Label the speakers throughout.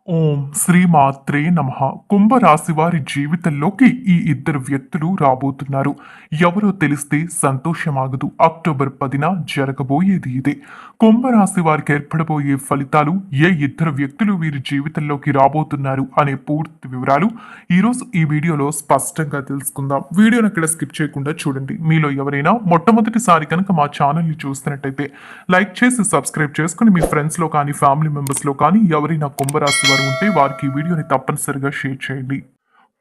Speaker 1: ఓం శ్రీ మాత్రే నమః. కుంభరాశి వారి జీవితంలోకి ఈ ఇద్దరు వ్యక్తులు రాబోతున్నారు. ఎవరో తెలిస్తే సంతోషమాగదు. అక్టోబర్ 10న జరగబోయేది ఇదే. కుంభరాశి వారికి ఏర్పడబోయే ఫలితాలు, ఏ ఇద్దరు వ్యక్తులు వీరి జీవితంలోకి రాబోతున్నారు అనే పూర్తి వివరాలు ఈరోజు ఈ వీడియోలో స్పష్టంగా తెలుసుకుందాం. వీడియోని ఇక్కడ స్కిప్ చేయకుండా చూడండి. మీలో ఎవరైనా మొట్టమొదటిసారి కనుక మా ఛానల్ని చూస్తున్నట్టయితే లైక్ చేసి సబ్స్క్రైబ్ చేసుకుని మీ ఫ్రెండ్స్లో కానీ ఫ్యామిలీ మెంబర్స్లో కానీ ఎవరైనా కుంభరాశి వారు ఉంటే వారికి ఈ వీడియోని తప్పనిసరిగా షేర్ చేయండి.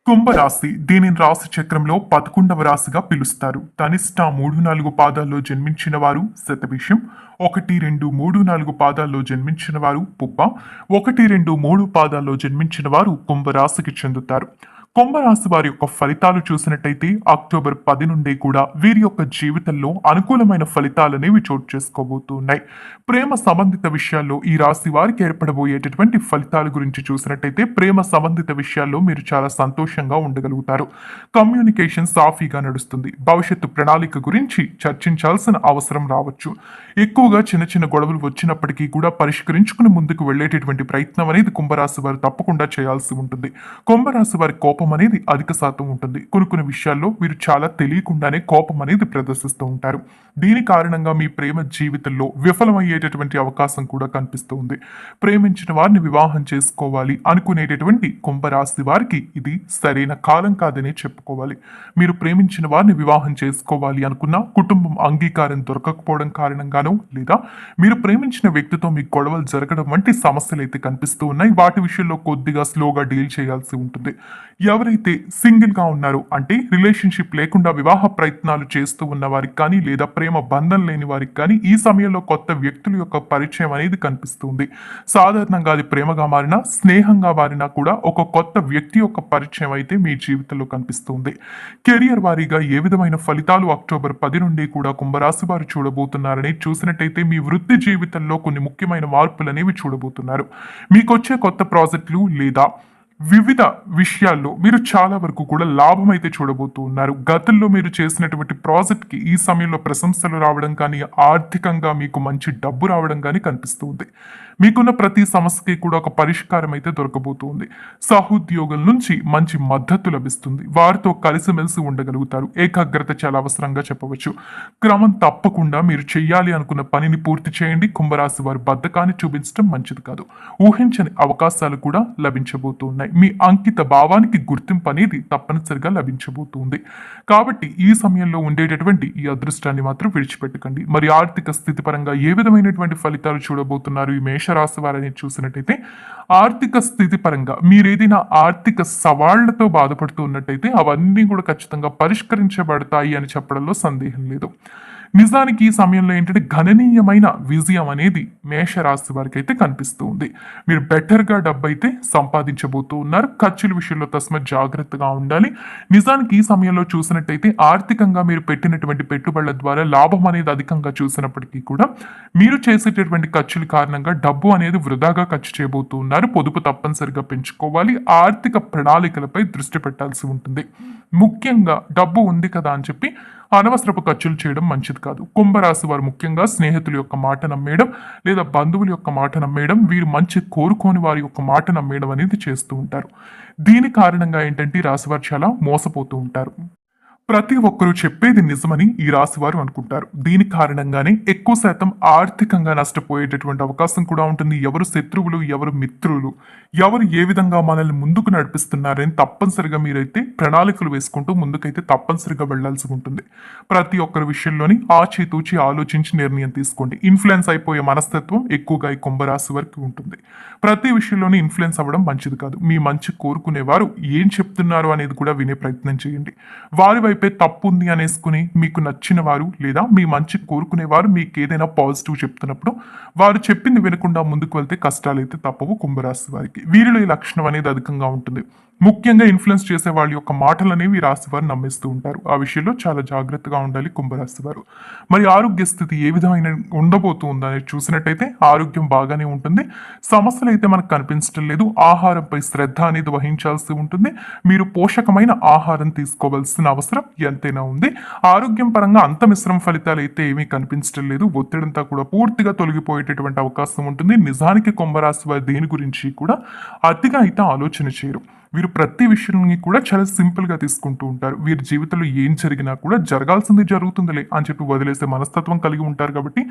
Speaker 1: కుంభరాశి దీనిని రాశి చక్రంలో 11వ రాశిగా పిలుస్తారు. ధనిష్ట 3-4 పాదాల్లో జన్మించిన వారు శతభిషం, 1-2-3-4 పాదాల్లో జన్మించిన వారు పుబ్బ, 1-2-3 పాదాల్లో జన్మించిన వారు కుంభరాశికి చెందుతారు. కుంభరాశి వారి యొక్క ఫలితాలు చూసినట్టయితే అక్టోబర్ 10 నుండి కూడా వీరి యొక్క జీవితంలో అనుకూలమైన ఫలితాలనేవి చోటు చేసుకోబోతున్నాయి. ప్రేమ సంబంధిత విషయాల్లో ఈ రాశి వారికి ఏర్పడబోయేటటువంటి ఫలితాల గురించి చూసినట్టయితే ప్రేమ సంబంధిత విషయాల్లో మీరు చాలా సంతోషంగా ఉండగలుగుతారు. కమ్యూనికేషన్ సాఫీగా నడుస్తుంది. భవిష్యత్తు ప్రణాళిక గురించి చర్చించాల్సిన అవసరం రావచ్చు. ఎక్కువగా చిన్న చిన్న గొడవలు వచ్చినప్పటికీ కూడా పరిష్కరించుకుని ముందుకు వెళ్లేటటువంటి ప్రయత్నం అనేది కుంభరాశి వారు తప్పకుండా చేయాల్సి ఉంటుంది. కుంభరాశి వారి కోపం అనేది అధిక శాతం ఉంటుంది. కొన్ని విషయాల్లో వీరు చాలా తెలియకుండానే కోపం అనేది ప్రదర్శిస్తూ ఉంటారు. దీని కారణంగా మీ ప్రేమ జీవితంలో విఫలమయ్యేటటువంటి అవకాశం కూడా కనిపిస్తూ ఉంది. ప్రేమించిన వారిని వివాహం చేసుకోవాలి అనుకునేటటువంటి కుంభరాశి వారికి ఇది సరైన కాలం కాదనే చెప్పుకోవాలి. మీరు ప్రేమించిన వారిని వివాహం చేసుకోవాలి అనుకున్న కుటుంబం అంగీకారం దొరకకపోవడం కారణంగానో, లేదా మీరు ప్రేమించిన వ్యక్తితో మీ గొడవలు జరగడం వంటి సమస్యలు అయితే కనిపిస్తూ ఉన్నాయి. వాటి విషయంలో కొద్దిగా స్లోగా డీల్ చేయాల్సి ఉంటుంది. ఎవరైతే సింగిల్ గా ఉన్నారో, అంటే రిలేషన్షిప్ లేకుండా వివాహ ప్రయత్నాలు చేస్తూ ఉన్న వారికి కానీ, లేదా ప్రేమ బంధం లేని వారికి కానీ ఈ సమయంలో కొత్త వ్యక్తుల యొక్క పరిచయం అనేది కనిపిస్తుంది. సాధారణంగా అది ప్రేమగా మారినా, స్నేహంగా మారినా కూడా ఒక కొత్త వ్యక్తి యొక్క పరిచయం అయితే మీ జీవితంలో కనిపిస్తుంది. కెరియర్ వారీగా ఏ విధమైన ఫలితాలు అక్టోబర్ 10 నుండి కూడా కుంభరాశి వారు చూడబోతున్నారని చూసినట్టయితే మీ వృత్తి జీవితంలో కొన్ని ముఖ్యమైన మార్పులు అనేవి చూడబోతున్నారు. మీకు వచ్చే కొత్త ప్రాజెక్టులు లేదా వివిధ విషయాల్లో మీరు చాలా వరకు కూడా లాభం అయితే చూడబోతూ ఉన్నారు. గతంలో మీరు చేసినటువంటి ప్రాజెక్ట్కి ఈ సమయంలో ప్రశంసలు రావడం కానీ, ఆర్థికంగా మీకు మంచి డబ్బు రావడం కానీ కనిపిస్తూ ఉంది. మీకున్న ప్రతి సమస్యకి కూడా ఒక పరిష్కారం అయితే దొరకబోతుంది. సహోద్యోగుల నుంచి మంచి మద్దతు లభిస్తుంది. వారితో కలిసిమెలిసి ఉండగలుగుతారు. ఏకాగ్రత చాలా అవసరంగా చెప్పవచ్చు. క్రమం తప్పకుండా మీరు చేయాలి అనుకున్న పనిని పూర్తి చేయండి. కుంభరాశి వారు బద్ధకాన్ని చూపించడం మంచిది కాదు. ఊహించని అవకాశాలు కూడా లభించబోతున్నాయి. మీ అంకిత భావానికి గుర్తింపు అనేది తప్పనిసరిగా లభించబోతుంది. కాబట్టి ఈ సమయంలో ఉండేటటువంటి ఈ అదృష్టాన్ని మాత్రం విడిచిపెట్టకండి. మరి ఆర్థిక స్థితి పరంగా ఏ విధమైనటువంటి ఫలితాలు చూడబోతున్నారు ఈ మేషరాశి వారిని చూసినట్టయితే, ఆర్థిక స్థితి పరంగా మీరు ఏదైనా ఆర్థిక సవాళ్లతో బాధపడుతూ ఉన్నట్టయితే అవన్నీ కూడా ఖచ్చితంగా పరిష్కరించబడతాయి అని చెప్పడంలో సందేహం లేదు. నిజానికి ఈ సమయంలో ఏంటంటే గణనీయమైన విజయం అనేది మేషరాశి వారికి అయితే కనిపిస్తూ ఉంది. మీరు బెటర్గా డబ్బు అయితే సంపాదించబోతూ ఉన్నారు. ఖర్చుల విషయంలో తస్మత్ జాగ్రత్తగా ఉండాలి. నిజానికి ఈ సమయంలో చూసినట్టయితే ఆర్థికంగా మీరు పెట్టినటువంటి పెట్టుబడుల ద్వారా లాభం అనేది అధికంగా చూసినప్పటికీ కూడా మీరు చేసేటటువంటి ఖర్చుల కారణంగా డబ్బు అనేది వృధాగా ఖర్చు చేయబోతూ ఉన్నారు. పొదుపు తప్పనిసరిగా పెంచుకోవాలి. ఆర్థిక ప్రణాళికలపై దృష్టి పెట్టాల్సి ఉంటుంది. ముఖ్యంగా డబ్బు ఉంది కదా అని చెప్పి అనవసరపు ఖర్చులు చేయడం మంచిది కాదు. కుంభరాశి వారు ముఖ్యంగా స్నేహితుల యొక్క మాట నమ్మేయడం, లేదా బంధువుల యొక్క మాట నమ్మేయడం, వీరు మంచి కోరుకోని వారి యొక్క మాట నమ్మేయడం అనేది చేస్తూ ఉంటారు. దీని కారణంగా ఏంటంటే ఈ రాశి వారు చాలా మోసపోతూ ఉంటారు. ప్రతి ఒక్కరూ చెప్పేది నిజమని ఈ రాశి వారు అనుకుంటారు. దీని కారణంగానే ఎక్కువ శాతం ఆర్థికంగా నష్టపోయేటటువంటి అవకాశం కూడా ఉంటుంది. ఎవరు శత్రువులు, ఎవరు మిత్రులు, ఎవరు ఏ విధంగా మనల్ని ముందుకు నడిపిస్తున్నారని తప్పనిసరిగా మీరైతే ప్రణాళికలు వేసుకుంటూ ముందుకైతే తప్పనిసరిగా వెళ్లాల్సి ఉంటుంది. ప్రతి ఒక్కరి విషయంలోని ఆచితూచి ఆలోచించి నిర్ణయం తీసుకోండి. ఇన్ఫ్లుయెన్స్ అయిపోయే మనస్తత్వం ఎక్కువగా ఈ కుంభరాశి వారికి ఉంటుంది. ప్రతి విషయంలోని ఇన్ఫ్లుయెన్స్ అవ్వడం మంచిది కాదు. మీ మంచి కోరుకునేవారు ఏం చెప్తున్నారు అనేది కూడా వినే ప్రయత్నం చేయండి. వారి వైపే తప్పు ఉంది అనేసుకుని మీకు నచ్చిన వారు, లేదా మీ మంచి కోరుకునేవారు మీకు ఏదైనా పాజిటివ్ చెప్తున్నప్పుడు వారు చెప్పింది వినకుండా ముందుకు వెళ్తే కష్టాలు అయితే తప్పవు కుంభరాశి వారికి. వీరిలో ఈ లక్షణం అనేది అధికంగా ఉంటుంది. ముఖ్యంగా ఇన్ఫ్లుయెన్స్ చేసే వాళ్ళ యొక్క మాటలు అనేవి రాశి వారు నమ్మేస్తూ ఉంటారు. ఆ విషయంలో చాలా జాగ్రత్తగా ఉండాలి కుంభరాశి వారు. మరి ఆరోగ్య స్థితి ఏ విధమైన ఉండబోతుందని చూసినట్టయితే ఆరోగ్యం బాగానే ఉంటుంది. సమస్యలు అయితే మనకు కనిపించడం లేదు. ఆహారంపై శ్రద్ధ అనేది వహించాల్సి ఉంటుంది. మీరు పోషకమైన ఆహారం తీసుకోవాల్సిన అవసరం ఎంతైనా ఉంది. ఆరోగ్యం పరంగా అంత మిశ్రమ ఫలితాలు అయితే ఏమీ కనిపించడం లేదు. ఒత్తిడంతా కూడా పూర్తిగా తొలగిపోయేటటువంటి అవకాశం ఉంటుంది. నిజానికి కుంభరాశి వారు దేని గురించి కూడా అతిగా అయితే ఆలోచన చేయరు. వీరు ప్రతి విషయాన్ని కూడా చాలా సింపుల్ గా తీసుకుంటూ ఉంటారు. వీరి జీవితంలో ఏం జరిగినా కూడా జరగాల్సింది జరుగుతుందిలే అని చెప్పి వదిలేసే మనస్తత్వం కలిగి ఉంటారు. కాబట్టి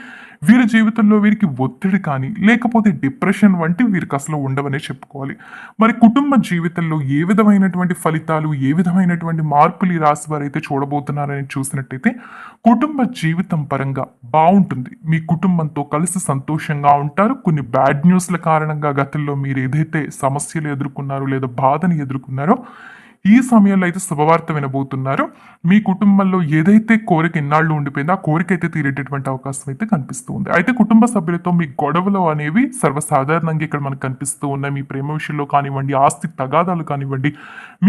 Speaker 1: వీరి జీవితంలో వీరికి ఒత్తిడి కానీ లేకపోతే డిప్రెషన్ వంటి వీరికి అసలు ఉండవనే చెప్పుకోవాలి. మరి కుటుంబ జీవితంలో ఏ విధమైనటువంటి ఫలితాలు, ఏ విధమైనటువంటి మార్పులు ఈ రాశి వారు అయితే చూడబోతున్నారని చూసినట్టయితే కుటుంబ జీవితం పరంగా బాగుంటుంది. మీ కుటుంబంతో కలిసి సంతోషంగా ఉంటారు. కొన్ని బ్యాడ్ న్యూస్ల కారణంగా గతంలో మీరు ఏదైతే సమస్యలు ఎదుర్కొన్నారో లేదా బాధని ఎదుర్కొన్నారో ఈ సమయంలో అయితే శుభవార్త వినబోతున్నారు. మీ కుటుంబంలో ఏదైతే కోరిక ఇన్నాళ్ళు ఉండిపోయిందో ఆ కోరిక అయితే తీరేటటువంటి అవకాశం అయితే కనిపిస్తూ ఉంది. అయితే కుటుంబ సభ్యులతో మీ గొడవలు అనేవి సర్వసాధారణంగా ఇక్కడ మనకు కనిపిస్తూ ఉన్నాయి. మీ ప్రేమ విషయంలో కానివ్వండి, ఆస్తి తగాదాలు కానివ్వండి,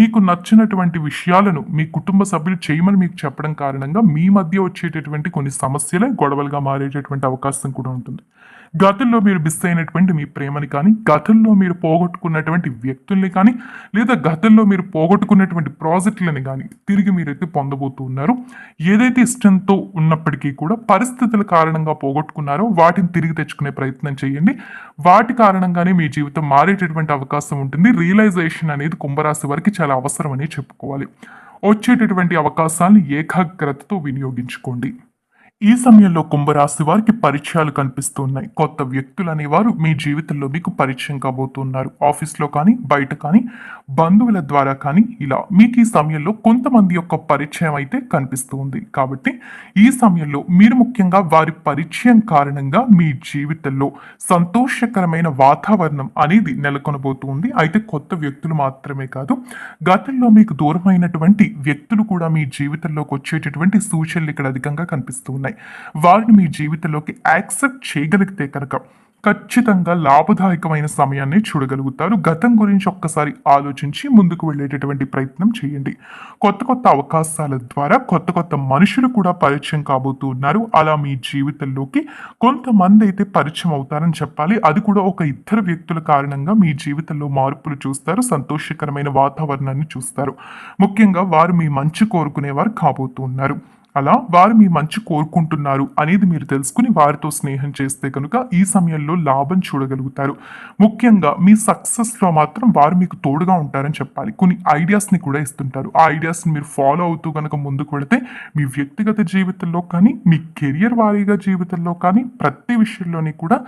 Speaker 1: మీకు నచ్చినటువంటి విషయాలను మీ కుటుంబ సభ్యులు చేయమని మీకు చెప్పడం కారణంగా మీ మధ్య వచ్చేటటువంటి కొన్ని సమస్యలే గొడవలుగా మారేటటువంటి అవకాశం కూడా ఉంటుంది. గతంలో మీరు మిస్ అయినటువంటి మీ ప్రేమని కానీ, గతంలో మీరు పోగొట్టుకున్నటువంటి వ్యక్తుల్ని కానీ, లేదా గతంలో మీరు పోగొట్టుకున్నటువంటి ప్రాజెక్టులని కానీ తిరిగి మీరైతే పొందబోతూ ఉన్నారు. ఏదైతే ఇష్టంతో ఉన్నప్పటికీ కూడా పరిస్థితుల కారణంగా పోగొట్టుకున్నారో వాటిని తిరిగి తెచ్చుకునే ప్రయత్నం చేయండి. వాటి కారణంగానే మీ జీవితం మారేటటువంటి అవకాశం ఉంటుంది. రియలైజేషన్ అనేది కుంభరాశి వారికి చాలా అవసరం అని చెప్పుకోవాలి. వచ్చేటటువంటి అవకాశాలను ఏకాగ్రతతో వినియోగించుకోండి. ఈ సమయంలో కుంభరాశి వారికి పరిచయాలు కనిపిస్తూ ఉన్నాయి. కొత్త వ్యక్తులు అనేవారు మీ జీవితంలో మీకు పరిచయం కాబోతున్నారు. ఆఫీస్లో కానీ, బయట కానీ, బంధువుల ద్వారా కానీ ఇలా మీకు ఈ సమయంలో కొంతమంది యొక్క పరిచయం అయితే కనిపిస్తూ ఉంది. కాబట్టి ఈ సమయంలో మీరు ముఖ్యంగా వారి పరిచయం కారణంగా మీ జీవితంలో సంతోషకరమైన వాతావరణం అనేది నెలకొనబోతుంది. అయితే కొత్త వ్యక్తులు మాత్రమే కాదు, గతంలో మీకు దూరమైనటువంటి వ్యక్తులు కూడా మీ జీవితంలోకి వచ్చేటటువంటి సూచనలు ఇక్కడ అధికంగా కనిపిస్తూ ఉన్నాయి. వారిని మీ జీవితంలోకి యాక్సెప్ట్ చేయగలిగితే కనుక ఖచ్చితంగా లాభదాయకమైన సమయాన్ని చూడగలుగుతారు. గతం గురించి ఒక్కసారి ఆలోచించి ముందుకు వెళ్ళేటటువంటి ప్రయత్నం చేయండి. కొత్త కొత్త అవకాశాల ద్వారా కొత్త కొత్త మనుషులు కూడా పరిచయం కాబోతూ ఉన్నారు. అలా మీ జీవితంలోకి కొంతమంది అయితే పరిచయం అవుతారని చెప్పాలి. అది కూడా ఒక ఇద్దరు వ్యక్తుల కారణంగా మీ జీవితంలో మార్పులు చూస్తారు. సంతోషకరమైన వాతావరణాన్ని చూస్తారు. ముఖ్యంగా వారు మీ మంచి కోరుకునేవారు కాబోతూ ఉన్నారు. అలా వారు మీ మంచి కోరుకుంటున్నారు అనేది మీరు తెలుసుకుని వారితో స్నేహం చేస్తే కనుక ఈ సమయంలో లాభం చూడగలుగుతారు. ముఖ్యంగా మీ సక్సెస్లో మాత్రం వారు మీకు తోడుగా ఉంటారని చెప్పాలి. కొన్ని ఐడియాస్ని కూడా ఇస్తుంటారు. ఆ ఐడియాస్ని మీరు ఫాలో అవుతూ కనుక ముందుకు వెళితే మీ వ్యక్తిగత జీవితంలో కానీ, మీ కెరియర్ వారీగా జీవితంలో కానీ ప్రతి విషయంలోని కూడా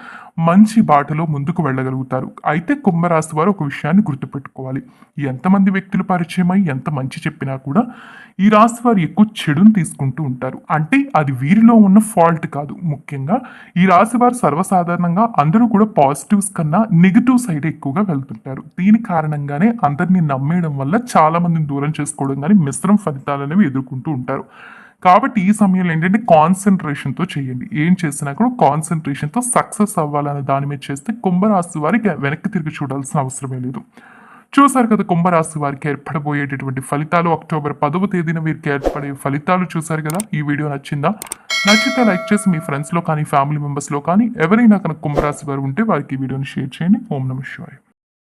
Speaker 1: మంచి బాటలో ముందుకు వెళ్ళగలుగుతారు. అయితే కుంభరాశి వారు ఒక విషయాన్ని గుర్తుపెట్టుకోవాలి. ఎంతమంది వ్యక్తులు పరిచయమై ఎంత మంచి చెప్పినా కూడా ఈ రాశి వారు ఎక్కువ చెడుని తీసుకుంటూ ఉంటారు. అంటే అది వీరిలో ఉన్న ఫాల్ట్ కాదు. ముఖ్యంగా ఈ రాశి వారు సర్వసాధారణంగా అందరూ కూడా పాజిటివ్స్ కన్నా నెగిటివ్ సైడ్ ఎక్కువగా వెళ్తుంటారు. దీని కారణంగానే అందరినీ నమ్మేయడం వల్ల చాలా మందిని దూరం చేసుకోవడం కానీ మిశ్రమ ఫలితాలు అనేవి ఎదుర్కొంటూ ఉంటారు. కాబట్టి ఈ సమయంలో ఏంటంటే కాన్సన్ట్రేషన్తో చేయండి. ఏం చేసినా కూడా కాన్సన్ట్రేషన్తో సక్సెస్ అవ్వాలనే దాని మీద చేస్తే కుంభరాశి వారికి వెనక్కి తిరిగి చూడాల్సిన అవసరమే లేదు. చూసారు కదా కుంభరాశి వారికి ఏర్పడబోయేటటువంటి ఫలితాలు. అక్టోబర్ 10వ తేదీన వీరికి ఏర్పడే ఫలితాలు చూసారు కదా. ఈ వీడియో నచ్చిందా? నచ్చితే లైక్ చేసి మీ ఫ్రెండ్స్లో కానీ, ఫ్యామిలీ మెంబర్స్లో కానీ ఎవరైనా కనుక కుంభరాశి వారు ఉంటే వారికి ఈ వీడియోని షేర్ చేయండి. ఓం నమః శివాయ.